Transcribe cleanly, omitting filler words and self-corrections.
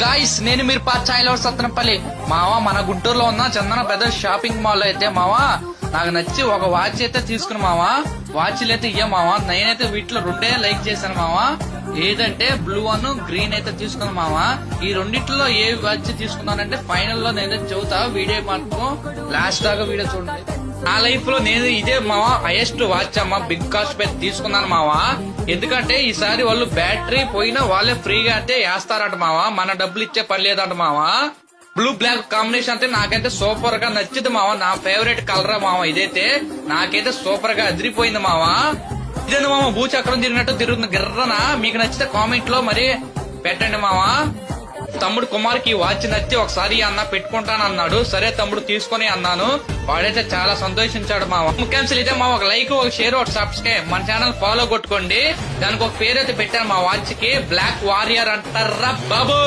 Guys నేను మీరు ఛాయలో సత్తనపల్లి మావా మన గుంటూరులో ఉన్న చందన పెద్ద షాపింగ్ మాల్ లో అయితే మావా నాకు నచ్చి ఒక వాచ్ అయితే తీసుకుని మావా వాచ్లు అయితే ఇయ్య మావా నేనైతే వీటిలో రెండే లైక్ చేశాను మావా ఏదంటే బ్లూ అను గ్రీన్ అయితే తీసుకున్నాను మావా ఈ రెండిట్లో ఏ వాచ్ తీసుకున్నానంటే ఫైనల్ లో నేనైతే చెబుతా వీడియో మాత్రం లాస్ట్ దాకా వీడియో చూడండి. నా లైఫ్ లో నేను ఇదే మావా హైయెస్ట్ వాచ్ అమ్మా బిగ్ కాస్ట్ పెట్టి తీసుకున్నాను మావా ఎందుకంటే ఈసారి వాళ్ళు బ్యాటరీ పోయినా వాళ్ళే ఫ్రీగా అయితే వేస్తారంట మావా మన డబ్బులు ఇచ్చే పని లేదంట మావా. బ్లూ బ్లాక్ కాంబినేషన్ అయితే నాకైతే సూపర్ గా నచ్చింది మావా నా ఫేవరెట్ కలర్ మావా ఇదైతే నాకైతే సూపర్ గా అదిరిపోయింది మావా. ఇదేంది మామ భూచక్రం తిరిగినట్టు తిరుగుతుంది గిర్రనా మీకు నచ్చితే కామెంట్ లో మరి పెట్టండి మావా. తమ్ముడు కుమార్కి వాచ్ నచ్చి ఒకసారి అన్న పెట్టుకుంటాను అన్నాడు సరే తమ్ముడు తీసుకుని అన్నాను వాడైతే చాలా సంతోషించాడు మావా. ముఖ్యాంశాలు అయితే మా ఒక లైక్ ఒక షేర్ ఒక సబ్స్క్రైబ్ మన ఛానల్ ఫాలో కొట్టుకోండి దానికి ఒక పేరు అయితే పెట్టాను మా వాచ్ కి బ్లాక్ వారియర్ అంటారా బాబు.